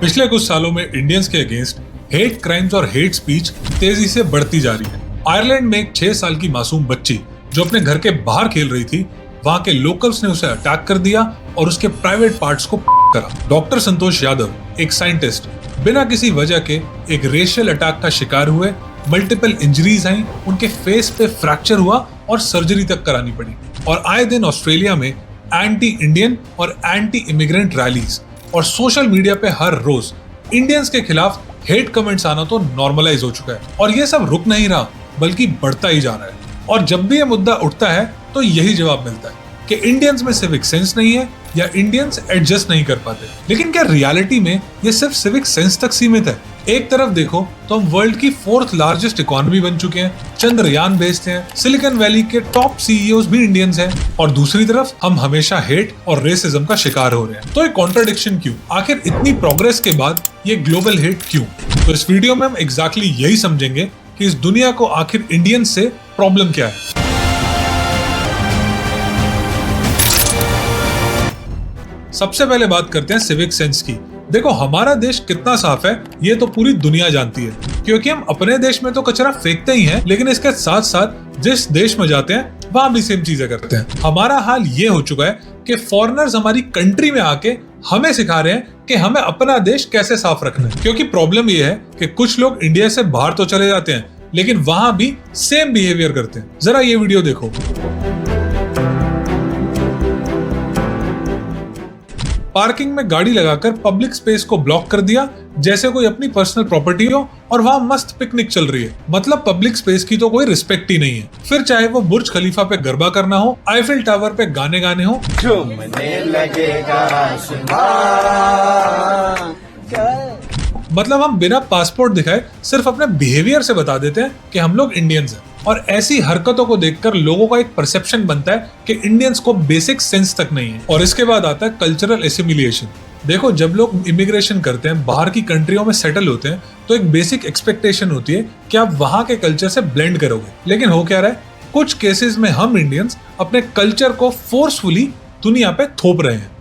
पिछले कुछ सालों में इंडियंस के अगेंस्ट हेट क्राइम्स और हेट स्पीच तेजी से बढ़ती जा रही है। आयरलैंड में एक 6 साल की मासूम बच्ची जो अपने घर के बाहर खेल रही थी, वहां के लोकल्स ने उसे अटैक कर दिया और उसके प्राइवेट पार्ट्स को करा। डॉक्टर संतोष यादव, एक साइंटिस्ट, बिना किसी वजह के एक रेशियल अटैक का शिकार हुए। मल्टीपल इंजरीज आई, उनके फेस पे फ्रैक्चर हुआ और सर्जरी तक करानी पड़ी। और आए दिन ऑस्ट्रेलिया में एंटी इंडियन और एंटी इमिग्रेंट रैलीज और सोशल मीडिया पे हर रोज इंडियंस के खिलाफ हेट कमेंट्स आना तो नॉर्मलाइज हो चुका है। और ये सब रुक नहीं रहा, बल्कि बढ़ता ही जा रहा है। और जब भी ये मुद्दा उठता है तो यही जवाब मिलता है कि इंडियंस में सिविक सेंस नहीं है या इंडियंस एडजस्ट नहीं कर पाते। लेकिन क्या रियलिटी में ये सिर्फ सिविक सेंस तक सीमित है? एक तरफ देखो तो हम वर्ल्ड की 4th लार्जेस्ट इकोनॉमी बन चुके हैं, चंद्रयान भेजते हैं, सिलिकॉन वैली के टॉप सीईओज भी इंडियंस हैं, और दूसरी तरफ हम हमेशा हेट और रेसिज्म का शिकार हो रहे हैं। तो एक कॉन्ट्रडिक्शन क्यों? आखिर इतनी प्रोग्रेस के बाद ये ग्लोबल हेट क्यों? तो इस वीडियो में हम एग्जैक्टली यही समझेंगे कि इस दुनिया को आखिर इंडियंस से प्रॉब्लम क्या है। सबसे पहले बात करते हैं सिविक सेंस की। देखो, हमारा देश कितना साफ है ये तो पूरी दुनिया जानती है, क्योंकि हम अपने देश में तो कचरा फेंकते ही हैं, लेकिन इसके साथ साथ जिस देश में जाते हैं वहां भी सेम चीजें करते हैं। हमारा हाल ये हो चुका है कि फॉरेनर्स हमारी कंट्री में आके हमें सिखा रहे हैं कि हमें अपना देश कैसे साफ रखना है। क्योंकि प्रॉब्लम ये है कि कुछ लोग इंडिया से बाहर तो चले जाते हैं, लेकिन वहां भी सेम बिहेवियर करते हैं। जरा ये वीडियो देखो। पार्किंग में गाड़ी लगाकर पब्लिक स्पेस को ब्लॉक कर दिया, जैसे कोई अपनी पर्सनल प्रॉपर्टी हो, और वहां मस्त पिकनिक चल रही है। मतलब पब्लिक स्पेस की तो कोई रिस्पेक्ट ही नहीं है। फिर चाहे वो बुर्ज खलीफा पे गरबा करना हो, आईफिल टावर पे गाने गाने हो, मतलब हम बिना पासपोर्ट दिखाए सिर्फ अपने बिहेवियर से बता देते हैं कि हम लोग इंडियंस हैं। और ऐसी हरकतों को देखकर लोगों का एक परसेप्शन बनता है कि इंडियंस को बेसिक सेंस तक नहीं है। और इसके बाद आता है कल्चरल एसिमिलेशन। देखो, जब लोग इमिग्रेशन करते हैं, बाहर की कंट्रियों में सेटल होते हैं, तो एक बेसिक एक्सपेक्टेशन होती है कि आप वहां के कल्चर से ब्लेंड करोगे। लेकिन हो क्या रहा है, कुछ केसेस में हम इंडियंस अपने कल्चर को फोर्सफुली दुनिया पे थोप रहे हैं।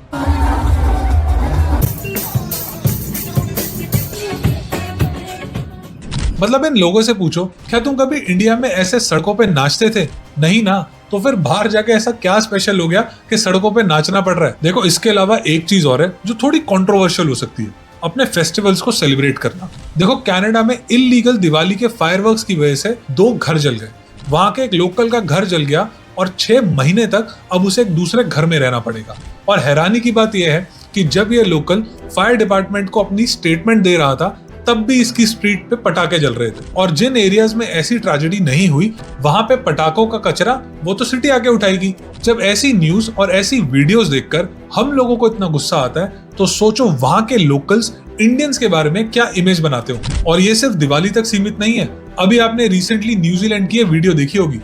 मतलब इन लोगों से पूछो, क्या तुम कभी इंडिया में ऐसे सड़कों पे नाचते थे? नहीं ना। तो फिर बाहर जाके ऐसा क्या स्पेशल हो गया कि सड़कों पे नाचना पड़ रहा है? देखो, इसके अलावा एक चीज और है जो थोड़ी कंट्रोवर्शियल हो सकती है, अपने फेस्टिवल्स को सेलिब्रेट करना। देखो, कनाडा में इलीगल दिवाली के फायरवर्क्स की वजह से 2 घर जल गए। वहां के एक लोकल का घर जल गया और 6 महीने तक अब उसे एक दूसरे घर में रहना पड़ेगा। और हैरानी की बात यह है कि जब ये लोकल फायर डिपार्टमेंट को अपनी स्टेटमेंट दे रहा था, तब भी इसकी स्ट्रीट पे पटाखे जल रहे थे। और जिन एरियाज में ऐसी ट्रेजेडी नहीं हुई, वहां पे पटाखों का कचरा वो तो सिटी आके उठाएगी। जब ऐसी न्यूज और ऐसी वीडियोस देखकर हम लोगों को इतना गुस्सा आता है, तो सोचो वहां के लोकल्स इंडियंस के बारे में क्या इमेज बनाते हो। और ये सिर्फ दिवाली तक सीमित नहीं है। अभी आपने रिसेंटली न्यूजीलैंड की वीडियो देखी होगी।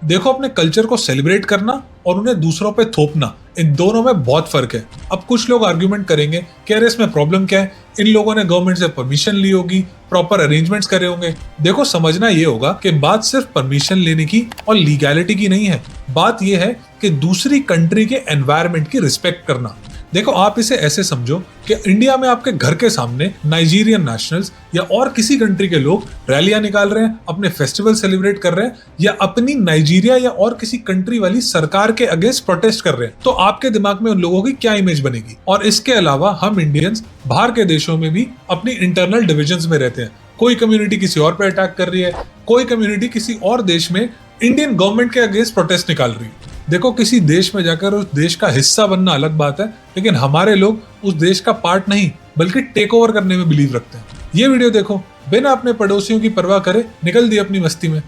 देखो, अपने कल्चर को सेलिब्रेट करना और उन्हें दूसरों पे थोपना, इन दोनों में बहुत फर्क है। अब कुछ लोग आर्ग्यूमेंट करेंगे कि अरे इसमें प्रॉब्लम क्या है, इन लोगों ने गवर्नमेंट से परमिशन ली होगी, प्रॉपर अरेंजमेंट्स करे होंगे। देखो, समझना ये होगा कि बात सिर्फ परमिशन लेने की और लीगैलिटी की नहीं है। बात ये है कि दूसरी कंट्री के एनवायरनमेंट की रिस्पेक्ट करना। देखो, आप इसे ऐसे समझो कि इंडिया में आपके घर के सामने नाइजीरियन नेशनल्स या और किसी कंट्री के लोग रैलियां निकाल रहे हैं, अपने फेस्टिवल सेलिब्रेट कर रहे हैं, या अपनी नाइजीरिया या और किसी कंट्री वाली सरकार के अगेंस्ट प्रोटेस्ट कर रहे हैं, तो आपके दिमाग में उन लोगों की क्या इमेज बनेगी? और इसके अलावा हम इंडियंस बाहर के देशों में भी अपनी इंटरनल डिविजन्स में रहते हैं। कोई कम्युनिटी किसी और पे अटैक कर रही है, कोई कम्युनिटी किसी और देश में इंडियन गवर्नमेंट के अगेंस्ट प्रोटेस्ट निकाल रही है। देखो, किसी देश में जाकर उस देश का हिस्सा बनना अलग बात है, लेकिन हमारे लोग उस देश का पार्ट नहीं बल्कि टेक ओवर करने में बिलीव रखते हैं। ये वीडियो देखो, बिना अपने पड़ोसियों की परवाह करे निकल दिए अपनी मस्ती में।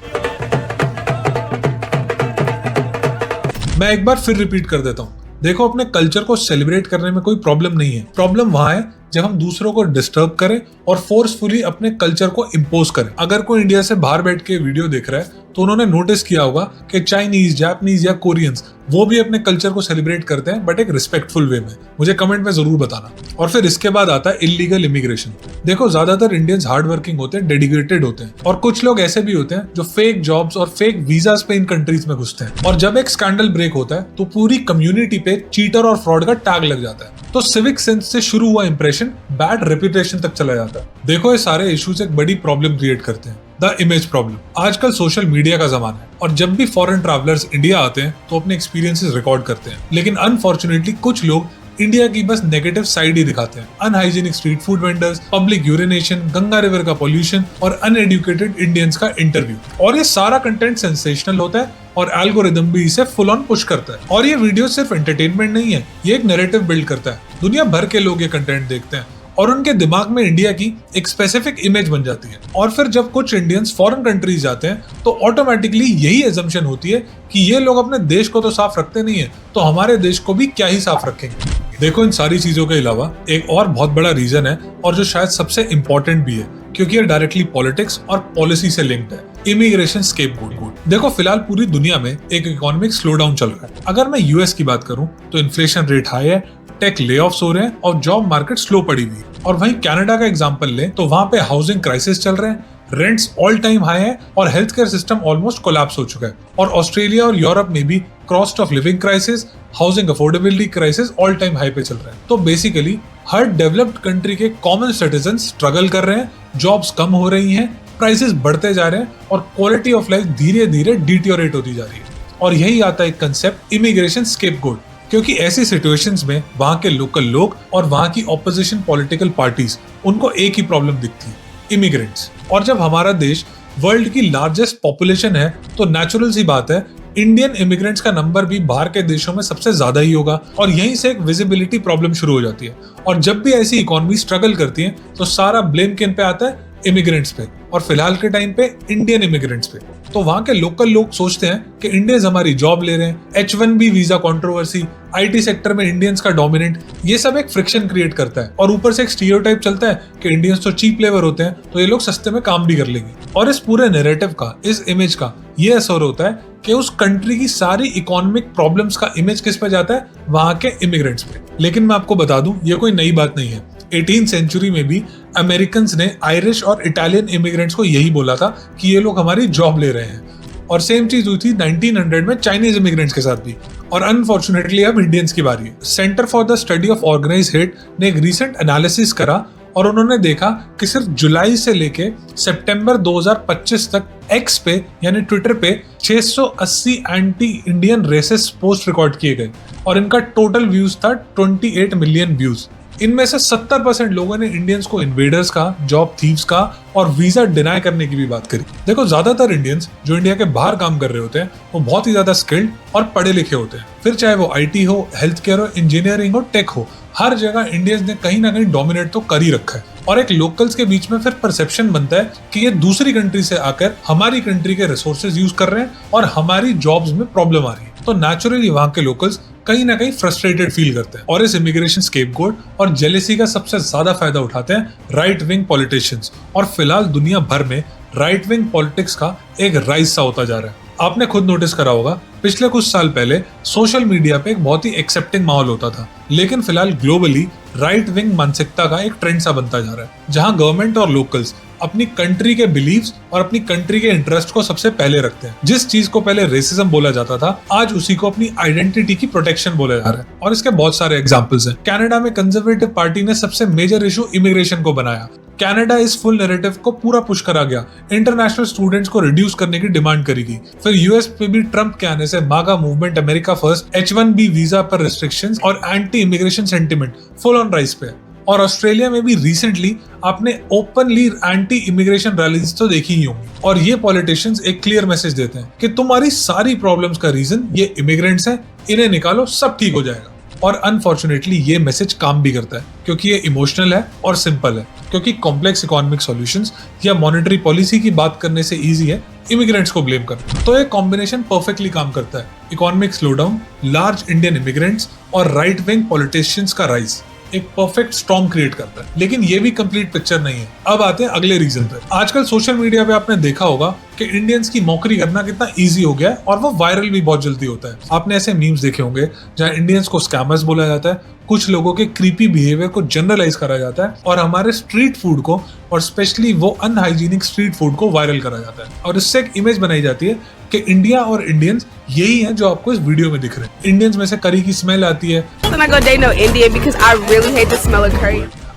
मैं एक बार फिर रिपीट कर देता हूँ, देखो, अपने कल्चर को सेलिब्रेट करने में कोई प्रॉब्लम नहीं है। प्रॉब्लम वहां है जब हम दूसरों को डिस्टर्ब करें और फोर्सफुली अपने कल्चर को इम्पोज करें। अगर कोई इंडिया से बाहर बैठ के वीडियो देख रहा है तो उन्होंने नोटिस किया होगा कि चाइनीज, जापानीज या कोरियंस वो भी अपने कल्चर को सेलिब्रेट करते हैं, बट एक रिस्पेक्टफुल वे में। मुझे कमेंट में जरूर बताना। और फिर इसके बाद आता है इलीगल इमिग्रेशन। देखो, ज्यादातर इंडियंस हार्ड वर्किंग होते हैं, डेडिकेटेड होते हैं, और कुछ लोग ऐसे भी होते हैं जो फेक जॉब्स और फेक वीजास पे इन कंट्रीज में घुसते हैं। और जब एक स्कैंडल ब्रेक होता है तो पूरी कम्युनिटी पे चीटर और फ्रॉड का टैग लग जाता है। तो सिविक सेंस से शुरू हुआ इंप्रेशन बैड रेपुटेशन तक चला जाता है। देखो, ये सारे इश्यूज एक बड़ी प्रॉब्लम क्रिएट करते हैं, द इमेज प्रॉब्लम। आजकल सोशल मीडिया का जमाना है, और जब भी फॉरेन ट्रैवलर्स इंडिया आते हैं तो अपने एक्सपीरियंसेस रिकॉर्ड करते हैं। लेकिन अनफॉर्चुनेटली कुछ लोग इंडिया की बस नेगेटिव साइड ही दिखाते हैं। Unhygienic street food vendors, public urination, Ganga river का पॉल्यूशन और अनएडुकेटेड इंडियंस का इंटरव्यू। और ये सारा कंटेंट सेंसेशनल होता है और एल्गोरिदम भी इसे फुल ऑन पुश करता है। और ये वीडियो सिर्फ एंटरटेनमेंट नहीं है, ये एक नैरेटिव बिल्ड करता है। दुनिया भर के लोग ये कंटेंट देखते हैं और उनके दिमाग में इंडिया की एक स्पेसिफिक इमेज बन जाती है। और फिर जब कुछ इंडियंस फॉरेन कंट्रीज जाते हैं तो ऑटोमेटिकली यही एजम्पशन होती है कि ये लोग अपने देश को तो साफ रखते नहीं है, तो हमारे देश को भी क्या ही साफ रखेंगे। देखो, इन सारी चीजों के अलावा एक और बहुत बड़ा रीजन है, और जो शायद सबसे इंपॉर्टेंट भी है, क्योंकि ये डायरेक्टली पॉलिटिक्स और पॉलिसी से लिंक्ड है, इमिग्रेशन स्केपगोट। देखो, फिलहाल पूरी दुनिया में एक इकोनॉमिक स्लो डाउन चल रहा है। अगर मैं यूएस की बात करूं तो इन्फ्लेशन रेट हाई है, टेक ले ऑफ्स हो रहे हैं और जॉब मार्केट स्लो पड़ी हुई है। और वहीं कनाडा का एग्जांपल लें तो वहां पे हाउसिंग क्राइसिस चल रहे हैं, रेंट्स ऑल टाइम हाई है और health care system almost collapse हो चुका है। और ऑस्ट्रेलिया और यूरोप में भी cost of living crisis, housing affordability crisis all time high पे चल रहा है। तो बेसिकली हर डेवलप्ड कंट्री के कॉमन सिटीजन स्ट्रगल कर रहे हैं, जॉब्स कम हो रही हैं, प्राइसेस बढ़ते जा रहे हैं और क्वालिटी ऑफ लाइफ धीरे धीरे डिटीरियोरेट होती जा रही है। और यही आता है कंसेप्ट इमिग्रेशन स्केपगोट, क्योंकि ऐसी सिचुएशंस में वहां के लोकल लोग और वहां की ऑपोजिशन पॉलिटिकल पार्टीज, उनको एक ही प्रॉब्लम दिखती है, इमिग्रेंट्स। और जब हमारा देश वर्ल्ड की लार्जेस्ट पॉपुलेशन है तो नेचुरल सी बात है इंडियन इमिग्रेंट्स का नंबर भी बाहर के देशों में सबसे ज्यादा ही होगा। और यहीं से एक विजिबिलिटी प्रॉब्लम शुरू हो जाती है। और जब भी ऐसी इकोनॉमी स्ट्रगल करती है तो सारा ब्लेम किन पे आता है? इमिग्रेंट्स पे, और फिलहाल के टाइम पे इंडियन इमिग्रेंट्स पे। तो वहां के लोकल लोग सोचते हैं कि इंडियंस हमारी जॉब ले रहे हैं, H1B visa controversy, IT sector में इंडियंस का डोमिनेंट, ये सब एक फ्रिक्शन क्रिएट करता है। और ऊपर से एक स्टीरियोटाइप चलता है कि इंडियंस तो चीप लेबर होते हैं, तो ये लोग सस्ते में काम भी कर लेंगे। और इस पूरे नैरेटिव का, इस इमेज का ये असर होता है कि उस कंट्री की सारी इकोनॉमिक प्रॉब्लम्स का इमेज किस पे जाता है? वहां के इमिग्रेंट्स पे। लेकिन मैं आपको बता दूं, ये कोई नई बात नहीं है। 18th सेंचुरी में भी अमेरिकन्स ने आयरिश और इटालियन इमिग्रेंट्स को यही बोला था कि ये लोग हमारी जॉब ले रहे हैं। और सेम चीज हुई थी 1900 में चाइनीज इमिग्रेंट्स के साथ भी। और अनफॉर्चुनेटली अब इंडियंस की बारी है। Center for the Study of Organized Hate ने एक रिसेंट एनालिसिस करा और उन्होंने देखा कि सिर्फ जुलाई से लेके सितंबर 2025 तक एक्स पे यानी ट्विटर पे 680 anti Indian racist post record किए गए और इनका टोटल व्यूज था 28 मिलियन व्यूज। इनमें से 70% लोगों ने इंडियंस को इन्वेडर्स का, जॉब थीव्स का और वीजा डिनाई करने की भी बात करी। देखो, ज्यादातर इंडियंस जो इंडिया के बाहर काम कर रहे होते हैं वो बहुत ही ज्यादा स्किल्ड और पढ़े लिखे होते हैं। फिर चाहे वो आईटी हो, हेल्थ केयर हो, इंजीनियरिंग हो, टेक हो, हर जगह इंडियंस ने कहीं ना कहीं डोमिनेट तो कर ही रखा है। और एक लोकल्स के बीच में फिर परसेप्शन बनता है कि ये दूसरी कंट्री से आकर हमारी कंट्री के रिसोर्सेज यूज कर रहे हैं और हमारी जॉब्स में प्रॉब्लम आ रही है। तो नेचुरली वहां के लोकल्स कहीं ना कहीं फ्रस्ट्रेटेड फील करते हैं और इस इमिग्रेशन स्केपगोट और जेलेसी का सबसे ज्यादा फायदा उठाते हैं राइट विंग पॉलिटिशियंस। और फिलहाल दुनिया भर में राइट विंग पॉलिटिक्स का एक राइज सा होता जा रहा है। आपने खुद नोटिस करा होगा, पिछले कुछ साल पहले सोशल मीडिया पे एक बहुत ही एक्सेप्टिंग माहौल होता था, लेकिन फिलहाल ग्लोबली राइट विंग मानसिकता का एक ट्रेंड सा बनता जा रहा है, जहां गवर्नमेंट और लोकल्स अपनी कंट्री के बिलीव्स और अपनी कंट्री के इंटरेस्ट को सबसे पहले रखते हैं। जिस चीज को पहले रेसिज्म बोला जाता था, आज उसी को अपनी आइडेंटिटी की प्रोटेक्शन बोला जा रहा है। और इसके बहुत सारे एग्जांपल्स हैं। कनाडा में कंजर्वेटिव पार्टी ने सबसे मेजर इशू इमिग्रेशन को बनाया। कनाडा इस फुल नैरेटिव को पूरा पुश करा गया, इंटरनेशनल स्टूडेंट्स को रिड्यूस करने की डिमांड करी गई। फिर यूएस पे भी ट्रंप के आने से मागा movement, America first, H1B visa पर रिस्ट्रिक्शंस और anti immigration sentiment full on rise पे। और ऑस्ट्रेलिया में भी रिसेंटली आपने ओपनली एंटी इमिग्रेशन रैलीज तो देखी ही होंगी। और ये पॉलिटिशियंस एक क्लियर मैसेज देते हैं कि तुम्हारी सारी प्रॉब्लम्स का रीजन ये इमिग्रेंट्स हैं, इन्हें निकालो, सब ठीक हो जाएगा। और अनफॉर्चुनेटली ये मैसेज काम भी करता है, क्योंकि ये इमोशनल है और सिंपल है। क्योंकि कॉम्प्लेक्स इकोनॉमिक सॉल्यूशंस या मॉनेटरी पॉलिसी की बात करने से इजी है इमिग्रेंट्स को ब्लेम करना। तो ये कॉम्बिनेशन परफेक्टली काम करता है, economic slowdown, large Indian immigrants और राइट विंग पॉलिटिशियंस का राइज। एक परफेक्ट स्टॉर्म क्रिएट करता है। लेकिन ये भी कंप्लीट पिक्चर नहीं है। अब आते हैं अगले रीजन पे। आजकल सोशल मीडिया पे आपने देखा होगा कि इंडियंस की मौकरी करना कितना इजी हो गया है और वो वायरल भी बहुत जल्दी होता है। आपने ऐसे मीम्स देखे होंगे जहां इंडियंस को स्कैमर्स बोला जाता है, कुछ लोगों के क्रीपी बिहेवियर को जनरलाइज करा जाता है और हमारे स्ट्रीट फूड को और स्पेशली वो अनहाइजीनिक स्ट्रीट फूड को वायरल करा जाता है और इससे एक इमेज बनाई जाती है कि इंडिया और इंडियंस यही हैं जो आपको इस वीडियो में दिख रहे हैं। इंडियंस में से करी की स्मेल आती है,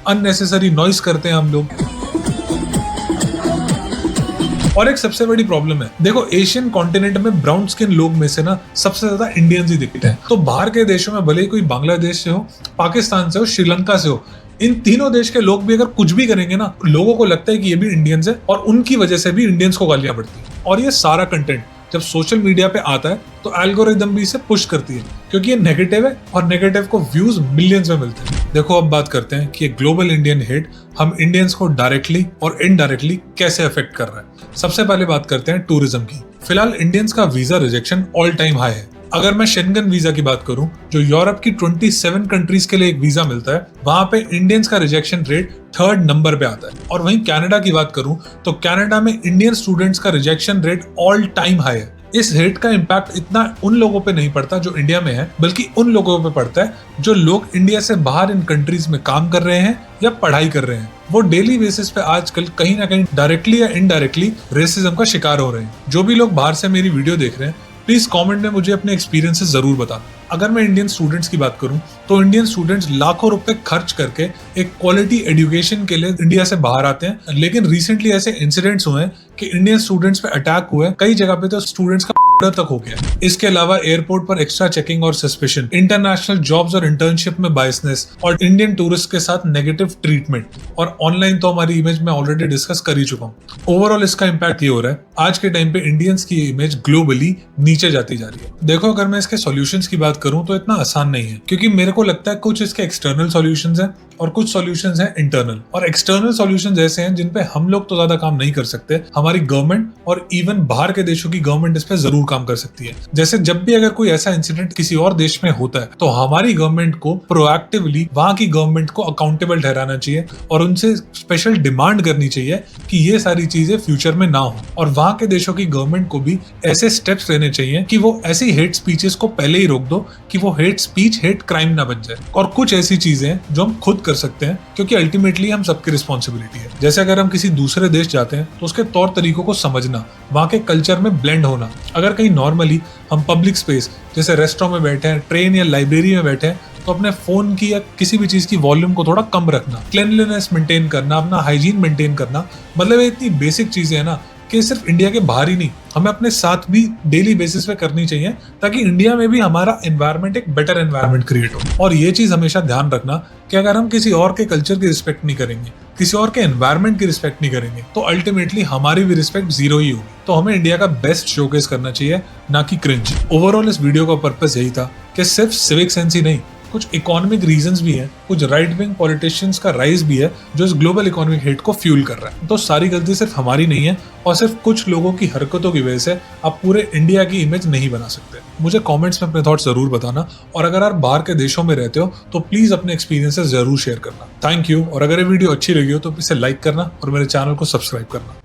अननेसेसरी नॉइस करते हैं हम लोग। और एक सबसे बड़ी प्रॉब्लम है, देखो एशियन कॉन्टिनेंट में ब्राउन स्किन लोग में से ना सबसे ज्यादा इंडियंस ही दिखते हैं। तो बाहर के देशों में भले ही कोई बांग्लादेश से हो, पाकिस्तान से हो, श्रीलंका से हो, इन तीनों देश के लोग भी अगर कुछ भी करेंगे ना, लोगों को लगता है कि ये भी इंडियंस है और उनकी वजह से भी इंडियंस को गालियां पड़ती हैं। और ये सारा कंटेंट जब सोशल मीडिया पे आता है तो एल्गोरिदम भी इसे पुश करती है क्योंकि ये नेगेटिव है और नेगेटिव को व्यूज मिलियंस में मिलते हैं। देखो अब बात करते हैं कि ग्लोबल इंडियन हेट हम इंडियंस को डायरेक्टली और इनडायरेक्टली कैसे अफेक्ट कर रहा है। सबसे पहले बात करते हैं टूरिज्म की। फिलहाल इंडियंस का visa rejection all time high है। अगर मैं शेंगन वीजा की बात करूं, जो यूरोप की 27 कंट्रीज के लिए एक वीजा मिलता है, वहां पे इंडियंस का रिजेक्शन रेट 3rd नंबर पे आता है। और वहीं कनाडा की बात करूं तो कनाडा में इंडियन स्टूडेंट्स का rejection rate all time high है। इस हेट का इम्पैक्ट इतना उन लोगों पे नहीं पड़ता जो इंडिया में है, बल्कि उन लोगों पे पड़ता है जो लोग इंडिया से बाहर इन कंट्रीज में काम कर रहे हैं या पढ़ाई कर रहे हैं। वो डेली बेसिस पे आजकल कहीं ना कहीं डायरेक्टली या इनडायरेक्टली रेसिज्म का शिकार हो रहे हैं। जो भी लोग बाहर से मेरी वीडियो देख रहे हैं, प्लीज कमेंट में मुझे अपने एक्सपीरियंसेस जरूर बताना। अगर मैं इंडियन स्टूडेंट्स की बात करूं तो इंडियन स्टूडेंट्स लाखों रुपए खर्च करके एक क्वालिटी एजुकेशन के लिए इंडिया से बाहर आते हैं। लेकिन रिसेंटली ऐसे इंसिडेंट्स हुए हैं कि इंडियन स्टूडेंट्स पे अटैक हुए, कई जगह पे तो स्टूडेंट्स का तक हो गया। इसके अलावा एयरपोर्ट पर एक्स्ट्रा चेकिंग और सस्पेशन, इंटरनेशनल जॉब्स और इंटर्नशिप में बायसनेस और इंडियन टूरिस्ट के साथ नेगेटिव ट्रीटमेंट और ऑनलाइन तो हमारी इमेज में ऑलरेडी डिस्कस कर ही चुका हूँ। ओवरऑल इसका इम्पैक्ट ये हो रहा है, आज के टाइम पे इंडियंस की इमेज ग्लोबली नीचे जाती जा रही है। देखो अगर मैं इसके सॉल्यूशंस की बात करूं तो इतना आसान नहीं है, क्योंकि मेरे को लगता है कुछ इसके एक्सटर्नल सॉल्यूशंस हैं और कुछ सॉल्यूशंस हैं इंटरनल। और एक्सटर्नल सॉल्यूशंस ऐसे हैं जिन पे हम लोग तो ज्यादा काम नहीं कर सकते, हमारी गवर्नमेंट और इवन बाहर के देशों की गवर्नमेंट इस पे जरूर काम कर सकती है। जैसे जब भी अगर कोई ऐसा इंसिडेंट किसी और देश में होता है तो हमारी गवर्नमेंट को प्रोएक्टिवली वहां की गवर्नमेंट को अकाउंटेबल ठहराना चाहिए और उनसे स्पेशल डिमांड करनी चाहिए कि ये सारी चीजें फ्यूचर में ना हो। और वहां के देशों की गवर्नमेंट को भी ऐसे स्टेप्स लेने चाहिए कि वो ऐसी हेट स्पीचेस को पहले ही रोक दो कि वो हेट स्पीच हेट क्राइम ना बन जाए। और कुछ ऐसी चीजें जो हम खुद कर सकते हैं, क्योंकि अल्टीमेटली हम सबकी रिस्पॉन्सिबिलिटी है। जैसे अगर हम किसी दूसरे देश जाते हैं तो उसके तौर तरीकों को समझना, वहां के कल्चर में ब्लेंड होना। अगर कहीं नॉर्मली हम पब्लिक स्पेस जैसे रेस्टोरेंट में बैठे हैं, ट्रेन या लाइब्रेरी में बैठे हैं, तो अपने फोन की या किसी भी चीज की वॉल्यूम को थोड़ा कम रखना, क्लीनलीनेस मेंटेन करना, अपना हाइजीन मेंटेन करना। मतलब ये इतनी बेसिक चीजें हैं ना कि सिर्फ इंडिया के बाहर ही नहीं, हमें अपने साथ भी डेली बेसिस पे करनी चाहिए, ताकि इंडिया में भी हमारा एनवायरनमेंट एक बेटर एनवायरनमेंट क्रिएट हो। और ये चीज हमेशा ध्यान रखना कि अगर हम किसी और के कल्चर की रिस्पेक्ट नहीं करेंगे, किसी और के एनवायरनमेंट की रिस्पेक्ट नहीं करेंगे, तो अल्टीमेटली हमारी भी रिस्पेक्ट जीरो ही होगी। तो हमें इंडिया का बेस्ट शोकेस करना चाहिए, ना कि क्रिंज। ओवरऑल इस वीडियो का पर्पस यही था कि सिर्फ सिविक सेंस ही नहीं, कुछ इकोनॉमिक रीजंस भी हैं, कुछ राइट विंग पॉलिटिशियंस का राइज भी है जो इस ग्लोबल इकोनॉमिक हेट को फ्यूल कर रहा है। तो सारी गलती सिर्फ हमारी नहीं है और सिर्फ कुछ लोगों की हरकतों की वजह से आप पूरे इंडिया की इमेज नहीं बना सकते। मुझे कमेंट्स में अपने थॉट्स जरूर बताना और अगर आप बाहर के देशों में रहते हो तो प्लीज अपने एक्सपीरियंसेस जरूर शेयर करना। Thank you. और अगर ये वीडियो अच्छी लगी हो तो इसे लाइक करना और मेरे चैनल को सब्सक्राइब करना।